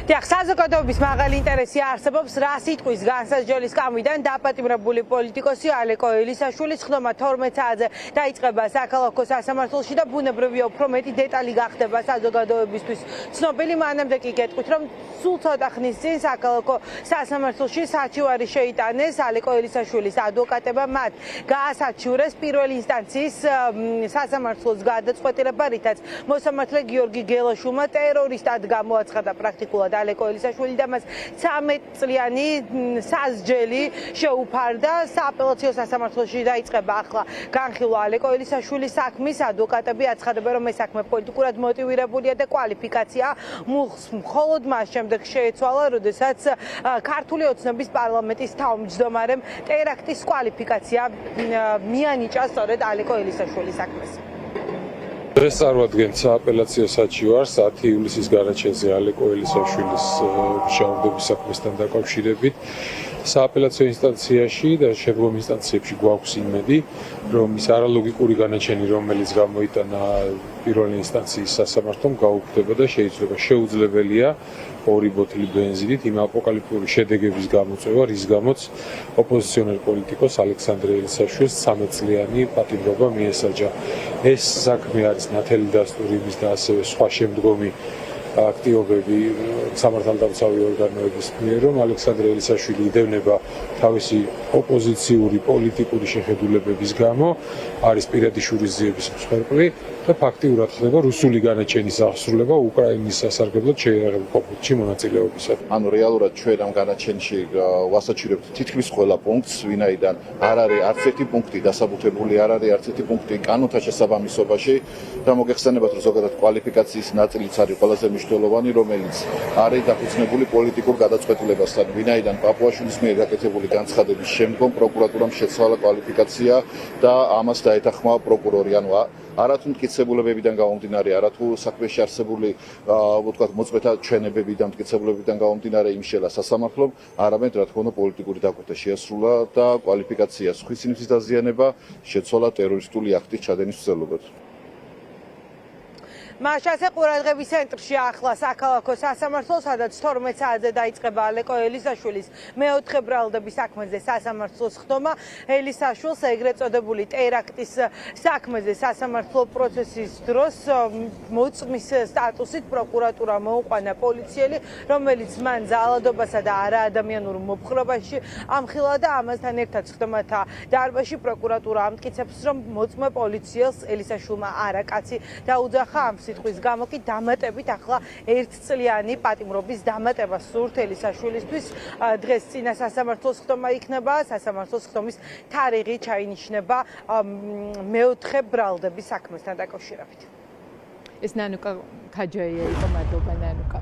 დიახ, საზოგადოების მაღალი ინტერესი არსებობს რა სიტყვის განსაზღვრების გამიდან დაპატიმრებული პოლიტიკოსი ალეკო ელისაშვილის ხდომა 12 საათზე დაიწყება საქალაქო სასამართლოში და ბუნებრივია უფრო მეტი დეტალი გახდება საზოგადოებისთვის ცნობილი. მანამდე კი გეტყვით, რომ სულ ცოტა ხნის წინ საქალაქო სასამართლოში საჩივარი შეიტანეს ალეკო ელისაშვილის ადვოკატებმა მათ გაასაჩივრეს პირველი ინსტანციის სასამართლოს გადაწყვეტილება, რითაც მოსამართლე გიორგი გელაშვილმა ტერორისტად გამოაცხადა პრაქტიკულად ალეკო ელისაშვილი და მას 13 წლიანი სასჯელი შეუფარდა. სააპელაციო სასამართლოში დაიწყება ახლა განხილვა ალეკო ელისაშვილის საქმის. ადვოკატები აცხადებენ, რომ ეს საქმე პოლიტიკურად მოტივირებულია და კვალიფიკაცია მხოლოდ მას შემდეგ შეეცვალა, როდესაც ქართული ოცნების პარლამენტის თავმჯდომარემ ტერაქტის კვალიფიკაცია მიანიჭა სწორედ ალეკო ელისაშვილის საქმეს. დღეს წარვადგენთ სააპელაციო საჩივარს 10 ივლისის განაჩენზე ალეკო ელისაშვილის მუშაობების საქმესთან დაკავშირებით. სააპელაციო ინსტანციაში და შემდგომ ინსტანციებში გვაქვს იმედი, რომ ის არალოგიკური განაჩენი, რომელიც გამოიტანა პირველი ინსტანციის სასამართლომ, გაუქმდება და შეიძლება შეუძლებელია ორი ბოთლი ბენზინით იმ აპოკალიფტური შედეგების გამოწვევა, რის გამოც ოპოზიციონერ პოლიტიკოს ალექსანდრე ელისაშვილს 13 წლიანი პატიმრობა მიესაჯა. ეს საქმე არის ნათელი დასტური იმის და ასევე სხვა შემდგომი აქტივობები სამართალდამცავი ორგანოების მიერ, რომ ალექსანდრე ელისაშვილი იდევნება თავისი ოპოზიციური პოლიტიკური შეხედულებების გამო, არის პირადი შურისძიების მსხვერპლი და ფაქტიურად ხდება რუსული განაჩენის აღსრულება უკრაინის სასარგებლოდ შეიარაღებულ კონფლიქტში მონაწილეობისას. ანუ რეალურად ჩვენ ამ განაჩენში ვასაჩივრებთ თითქმის ყველა პუნქტს, ვინაიდან არ არის არც ერთი პუნქტი დასაბუთებული, არ არის არც ერთი პუნქტი კანონთან შესაბამისობაში და მოგეხსენებათ, რომ ზოგადად კვალიფიკაციის ნაწილიც არის ყველაზე მნიშვნელოვანი, რომელიც არის დაფუძნებული პოლიტიკურ გადაწყვეტილებასთან, ვინაიდან პაპუაშვილის მიერ გაკეთებული განცხადების შემდგომ პროკურატურამ შეცვალა კვალიფიკაცია და ამას დაეთანხმა პროკურორი. ანუ არათუ მტკიცებულებებიდან გამომდინარე, არათუ საქმეში არსებული ვთქვათ მოწმეთა ჩვენებებიდან, მტკიცებულებებიდან გამომდინარე იმშელა სასამართლომ, არამედ რა თქმა უნდა პოლიტიკური დაკვეთა შეასრულა და კვალიფიკაციას ხვის დაზიანება შეცვალა ტერორისტული აქტის ჩადენის მცდელობად. მაშასე ყურადღების ცენტრში ახლა საქალაქო სასამართლო, სადაც 12 საათზე დაიწყება ალეკო ელისაშვილის მეოთხე ბრალდების საქმეზე სასამართლოს ხდომა. ელისაშვილს ეგრეთ წოდებული ტერაქტის საქმეზე სასამართლო პროცესის დროს მოწმის სტატუსით პროკურატურა მოუყვანა პოლიციელი, რომელიც მან ძალადობასა და არაადამიანურ მოპყრობაში ამხილა და ამასთან ერთად ხდომათა დარბაზში პროკურატურა ამტკიცებს, რომ მოწმე პოლიციელს ელისაშვილმა არაკაცი დაუძახა. ამ სიტყვის გამო კი დამატებით ახლა 1 წლიანი პატიმრობის დამატება სურთ ელისაშვილისთვის. დღეს წინა სასამართლოს ხდომა იქნება, სასამართლოს ხდომის თარიღი ჩაინიშნება მეოთხე ბრალდების საქმესთან დაკავშირებით. ეს ნანუკა ქაჯაია იყო, მადლობა ნანუკა.